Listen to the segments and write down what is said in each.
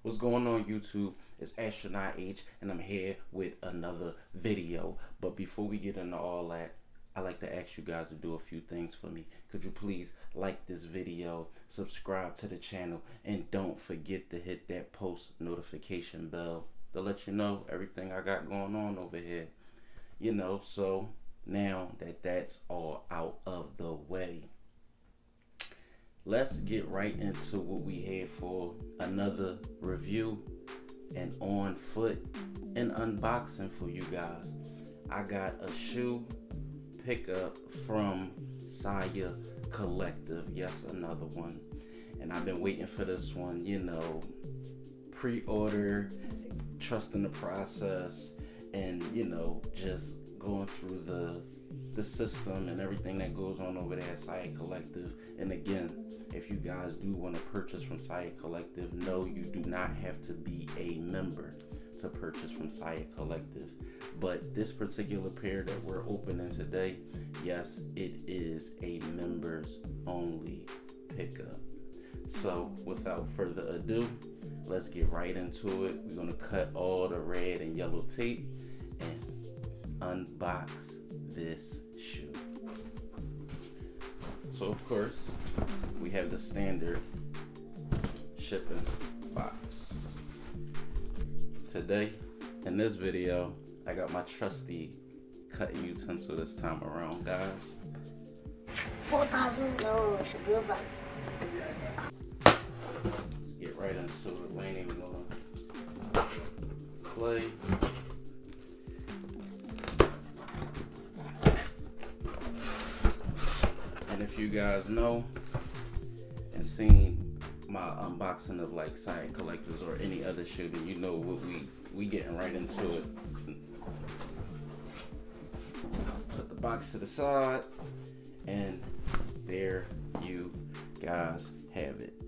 What's going on, YouTube? It's Astronaut H, and I'm here with another video. But before we get into all that, I like to ask you guys to do a few things for me. Could you please like this video, subscribe to the channel, and don't forget to hit that post notification bell to let you know everything I got going on over here. You know, so now that that's all out of the way, let's get right into what we had for another review and on foot and unboxing for you guys. I got a shoe pickup from SIA Collective. Yes, another one. And I've been waiting for this one, you know, pre-order, trusting the process, and you know, just going through the system and everything that goes on over there at SIA Collective. And again, if you guys do want to purchase from SIA Collective, no, you do not have to be a member to purchase from SIA Collective. But this particular pair that we're opening today, yes, it is a members only pickup. So without further ado, let's get right into it. We're going to cut all the red and yellow tape and unbox this shoe. So of course, we have the standard shipping box. Today, in this video, I got my trusty cutting utensil this time around, guys. 4,000 no, it's a good vibe. Let's get right into it. We ain't even gonna play. And if you guys know and seen my unboxing of like SIA Collectors or any other shoe, then you know what we getting right into it. Put the box to the side, and there you guys have it.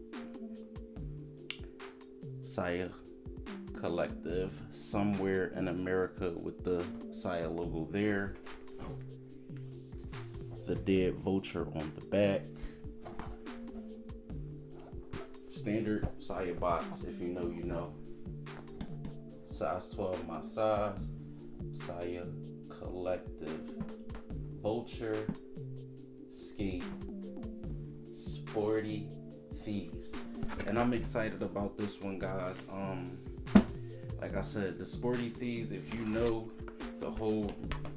SIA Collective, somewhere in America with the SIA logo there. The dead Vultr on the back. Standard SIA box, if you know, you know. Size 12 my size. SIA Collective Vultr SK8 Sporty Thievz. And I'm excited about this one, guys. Like I said, the Sporty Thievz, if you know the whole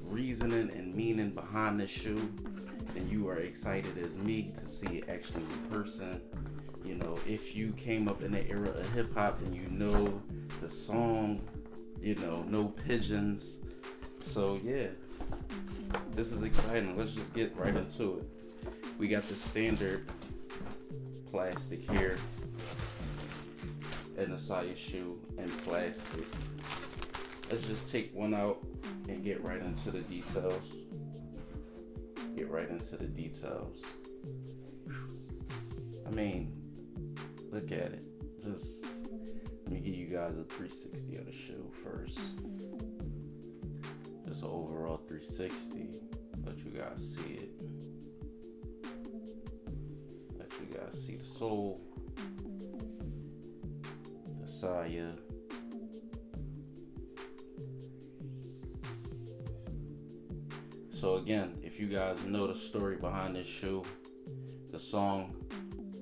reasoning and meaning behind this shoe, then you are excited as me to see it actually in person. You know, if you came up in the era of hip hop and you know the song, you know, No Pigeons. So yeah, this is exciting. Let's just get right into it. We got the standard plastic here and the SIA shoe and plastic. Let's just take one out and get right into the details. Get right into the details. I mean, look at it. Just let me give you guys a 360 of the shoe first. Just an overall 360. Let you guys see it. Let you guys see the sole, the SIA. So again, if you guys know the story behind this shoe, the song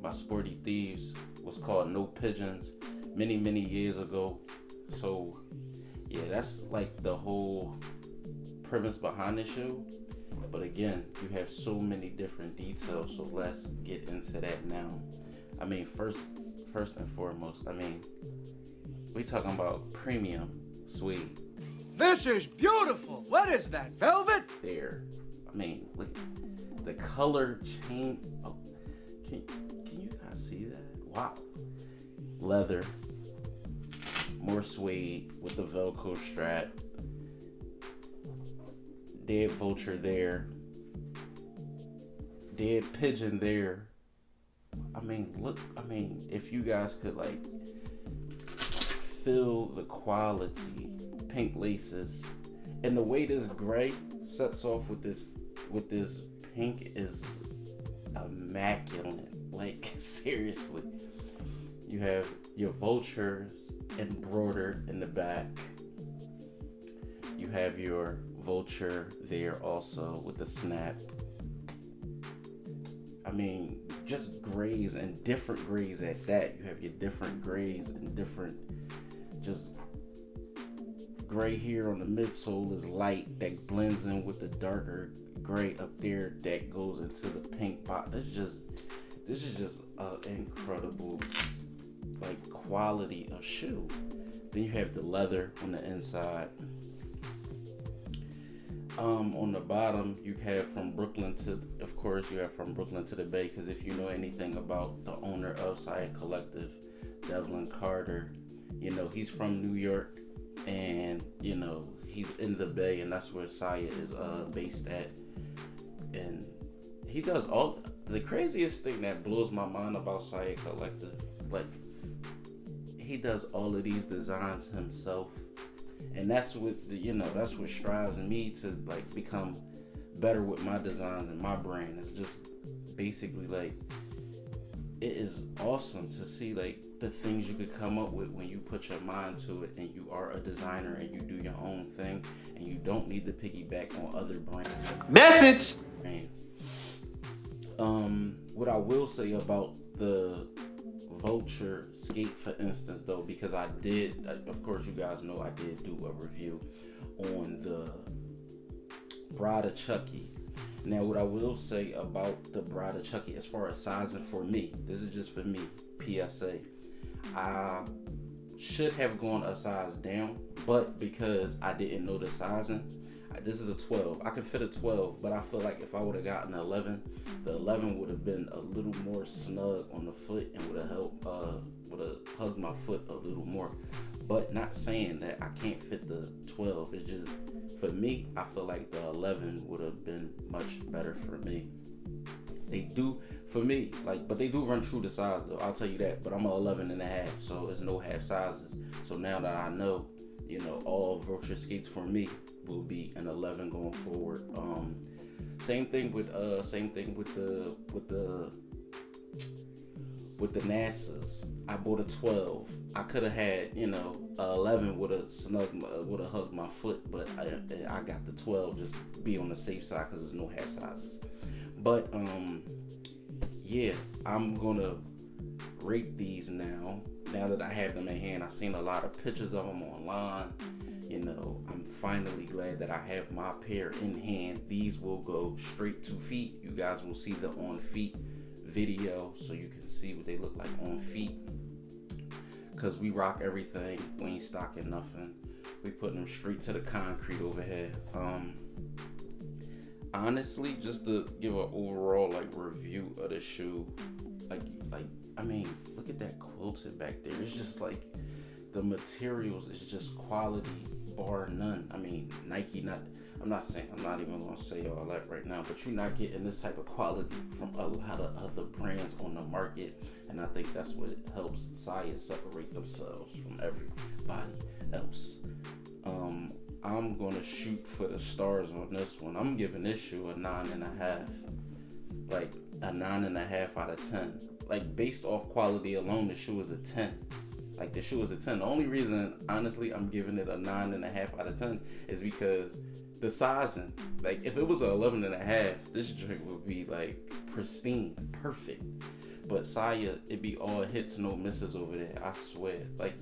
by Sporty Thievz was called No Pigeons many years ago. So yeah, that's like the whole premise behind the shoe. But again, you have so many different details, so let's get into that now. I mean, first and foremost, I mean, we talking about premium suede. This is beautiful. What is that, velvet? There. I mean, look, the color change. Oh, can you guys see that? Wow. Leather. More suede with the Velcro strap. Dead Vultr there. Dead pigeon there. I mean, look, I mean, if you guys could like feel the quality. Pink laces, and the way this gray sets off with this pink is immaculate. Like seriously, you your Vultrs embroidered in the back. You have your Vultr there also with the snap. I mean, just grays and different grays at that. You have your different grays and different, just gray here on the midsole is light that blends in with the darker gray up there that goes into the pink box. This is just an incredible like quality of shoe. Then you have the leather on the inside. On the bottom, you have from Brooklyn to, of course, you have from Brooklyn to the Bay, because if you know anything about the owner of SIA Collective, Devlin Carter, you know, he's from New York, and, you know, he's in the Bay, and that's where SIA is based at. And he does all, the craziest thing that blows my mind about SIA Collective, like, he does all of these designs himself. And that's what, you know, that's what strives me to like become better with my designs and my brand. It's just basically like, it is awesome to see like the things you could come up with when you put your mind to it and you are a designer and you do your own thing and you don't need to piggyback on other brands. Message! What I will say about the Vultr SK8, for instance, though, because I did, of course, you guys know I did do a review on the Bride of Chucky. Now, what I will say about the Bride of Chucky, as far as sizing for me, this is just for me, PSA, I should have gone a size down, but because I didn't know the sizing, this is a 12. I can fit a 12, but I feel like if I would have gotten an 11, the 11 would have been a little more snug on the foot and would have helped, would have hugged my foot a little more. But not saying that I can't fit the 12. It's just, for me, I feel like the 11 would have been much better for me. They do, for me, like, but they do run true to size though, I'll tell you that. But I'm an 11 and a half, so there's no half sizes. So now that I know, you know, all Vultr SK8s for me will be an 11 going forward. Same thing with the NASAs. I bought a 12. I could have had, you know, 11 would have hugged my foot, but I got the 12 just to be on the safe side because there's no half sizes. But yeah, I'm gonna rate these now that I have them in hand. I've seen a lot of pictures of them online. You know, I'm finally glad that I have my pair in hand. These will go straight to feet. You guys will see the on feet video so you can see what they look like on feet. Cause we rock everything. We ain't stocking nothing. We putting them straight to the concrete over here. Honestly, just to give an overall like review of the shoe, like I mean, look at that quilted back there. It's just like the materials is just quality bar none. I mean, Nike I'm not even gonna say all that right now, but you're not getting this type of quality from a lot of other brands on the market, and I think that's what helps SIA separate themselves from everybody else. I'm gonna shoot for the stars on this one. I'm giving this shoe a 9.5, like a 9.5 out of 10. Like based off quality alone, the shoe is a 10. Like the shoe is a 10. The only reason, honestly, I'm giving it a 9.5 out of 10 is because the sizing. Like if it was an 11.5, this drink would be like pristine, perfect. But SIA, it be all hits, no misses over there. I swear. Like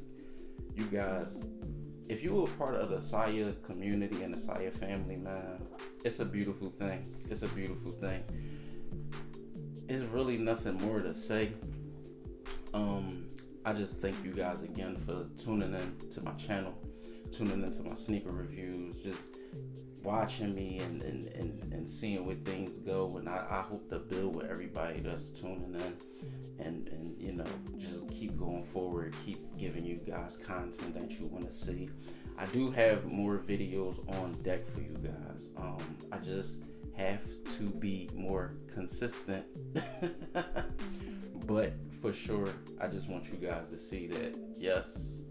you guys, if you were part of the SIA community and the SIA family, man, it's a beautiful thing. It's a beautiful thing. It's really nothing more to say. I just thank you guys again for tuning in to my channel, tuning into my sneaker reviews, just watching me and seeing where things go. And I hope to build with everybody that's tuning in and you know, just keep going forward, keep giving you guys content that you want to see. I do have more videos on deck for you guys. I just have to be more consistent. But for sure, I just want you guys to see that, yes,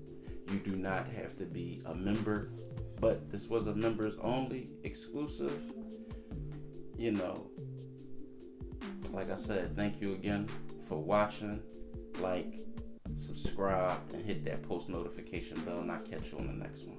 you do not have to be a member, but this was a members only exclusive. You know, like I said, thank you again for watching. Like, subscribe, and hit that post notification bell, and I'll catch you on the next one.